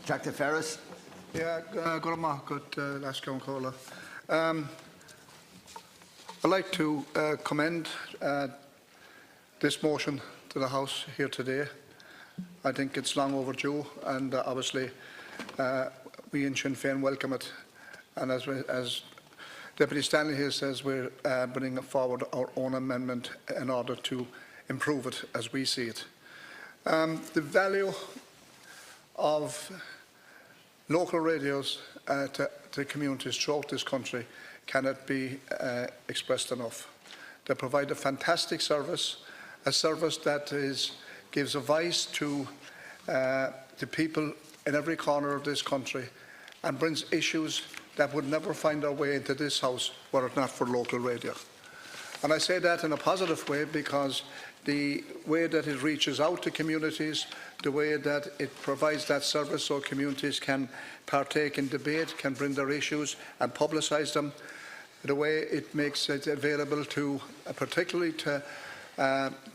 Dr. Ferris. Yeah, good last caller. I'd like to commend this motion to the House here today. I think it's long overdue, and obviously we in Sinn Féin welcome it. And as Deputy Stanley here says, we're bringing forward our own amendment in order to improve it as we see it. The value of local radios to communities throughout this country cannot be expressed enough. They provide a fantastic service, a service that gives a voice to people in every corner of this country and brings issues that would never find their way into this House were it not for local radio. And I say that in a positive way because the way that it reaches out to communities, the way that it provides that service so communities can partake in debate, can bring their issues and publicise them, the way it makes it available to, particularly to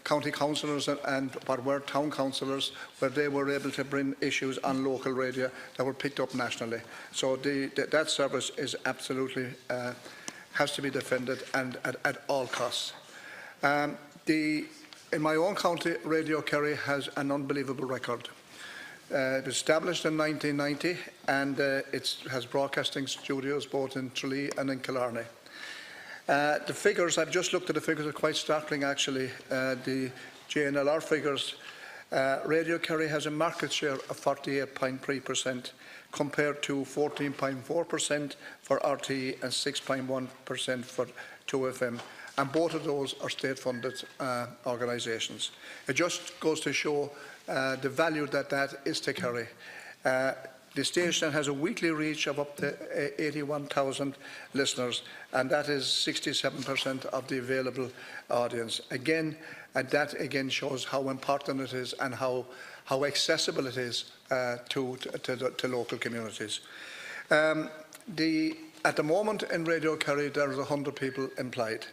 county councillors and what were town councillors, where they were able to bring issues on local radio that were picked up nationally. So that service is absolutely has to be defended and at all costs. In my own county, Radio Kerry has an unbelievable record. It was established in 1990 and it has broadcasting studios both in Tralee and in Killarney. The figures, I've just looked at the figures, are quite startling actually. The JNLR figures, Radio Kerry has a market share of 48.3% compared to 14.4% for RTE and 6.1% for 2FM. And both of those are state-funded organisations. It just goes to show the value that is to Kerry. The station has a weekly reach of up to 81,000 listeners, and that is 67% of the available audience. Again, and that again shows how important it is and how accessible it is to local communities. At the moment in Radio Kerry, there are 100 people employed.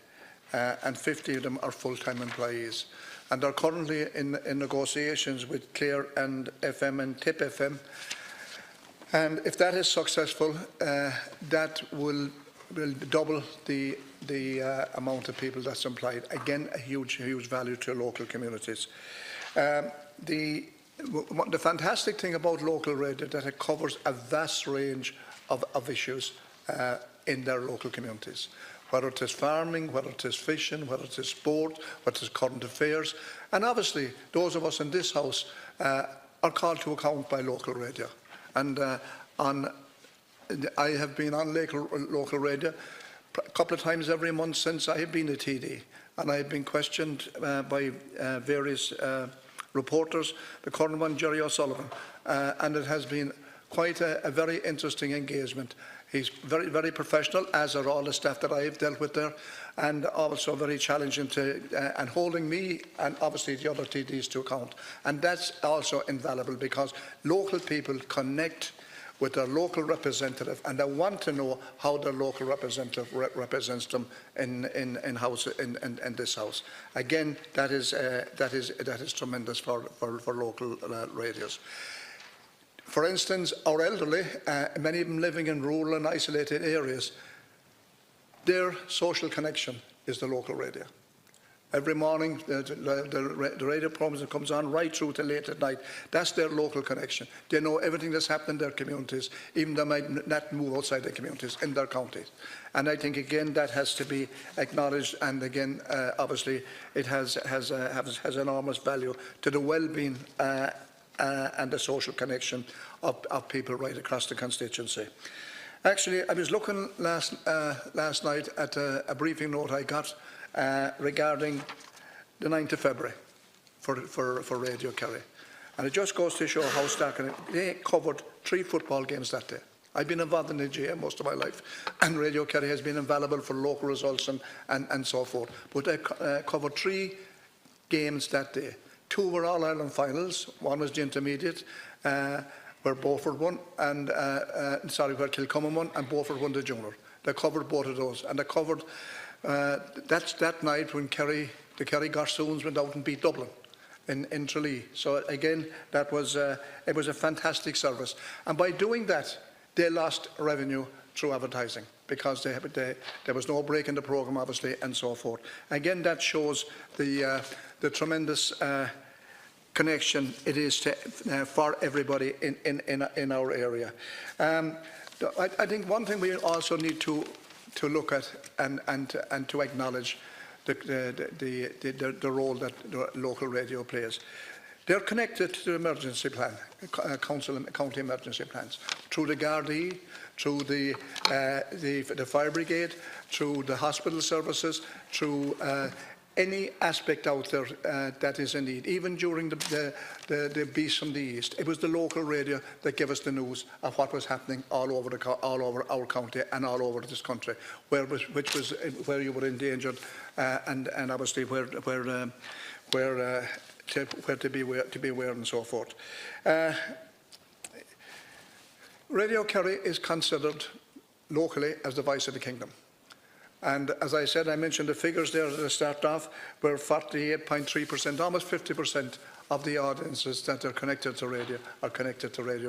And 50 of them are full-time employees. And they're currently in negotiations with Clare and FM and Tip FM. And if that is successful, that will double the amount of people that's employed. Again, a huge value to local communities. The fantastic thing about local radio is that it covers a vast range of issues in their local communities. Whether it is farming, whether it is fishing, whether it is sport, whether it is current affairs. And obviously, those of us in this House are called to account by local radio. And I have been on local radio a couple of times every month since I have been a TD. And I have been questioned by various reporters, the current one, Jerry O'Sullivan. And it has been quite a very interesting engagement. He's very, very professional, as are all the staff that I have dealt with there, and also very challenging and holding me and obviously the other TDs to account. And that's also invaluable because local people connect with their local representative and they want to know how their local representative represents them in this House. Again, that is tremendous for local radios. For instance, our elderly, many of them living in rural and isolated areas, their social connection is the local radio. Every morning, the radio program that comes on right through to late at night, that's their local connection. They know everything that's happening in their communities, even they might not move outside their communities, in their counties. And I think, again, that has to be acknowledged, and again, obviously, it has enormous value to the well-being and the social connection of people right across the constituency. Actually, I was looking last night at a briefing note I got regarding the 9th of February for Radio Kerry. And it just goes to show how stark they covered 3 football games that day. I've been involved in the GA most of my life, and Radio Kerry has been invaluable for local results and so forth. But they covered 3 games that day. 2 were All-Ireland finals. One was the intermediate, where Beaufort won, and where Kilcummin won, and Beaufort won the junior. They covered both of those, and they covered that's that night when the Kerry Garsoons went out and beat Dublin in Tralee. So again, that was it was a fantastic service. And by doing that, they lost revenue through advertising because there was no break in the programme, obviously, and so forth. Again, that shows the tremendous connection it is to, for everybody in our area. I think one thing we also need to look at and to acknowledge the role that the local radio plays. They're connected to the emergency plan, council and county emergency plans, through the Gardaí, through the fire brigade, through the hospital services, through any aspect out there that is in need. Even during the Beast from the East, it was the local radio that gave us the news of what was happening all over our county and all over this country, where you were endangered and obviously where to be aware and so forth. Radio Kerry is considered locally as the voice of the kingdom. And as I said, I mentioned the figures there at the start off, where 48.3%, almost 50% of the audiences that are connected to Radio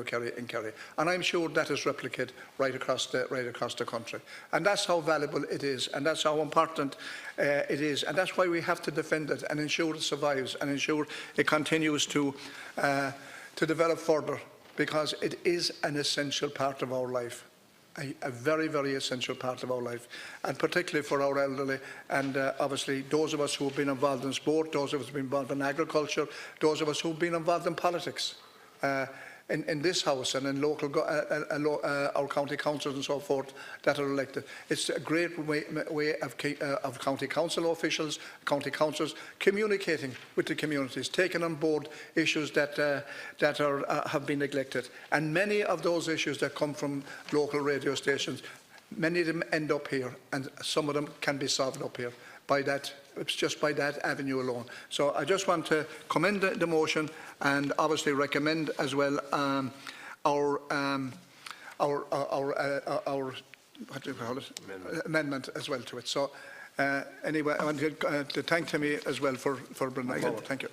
Kerry in Kerry. And I'm sure that is replicated right across the country. And that's how valuable it is, and that's how important it is. And that's why we have to defend it and ensure it survives and ensure it continues to develop further, because it is an essential part of our life. A very, very essential part of our life, and particularly for our elderly, and obviously those of us who have been involved in sport, those of us who have been involved in agriculture, those of us who have been involved in politics in this House and in local, our county councils and so forth that are elected. It's a great way of county council officials, county councils communicating with the communities, taking on board issues that have been neglected. And many of those issues that come from local radio stations, many of them end up here, and some of them can be solved up here. It's just by that avenue alone. So I just want to commend the motion and obviously recommend as well our what do you call it? Amendment as well to it. So anyway, I want to thank Timmy as well for bringing it forward. Thank you.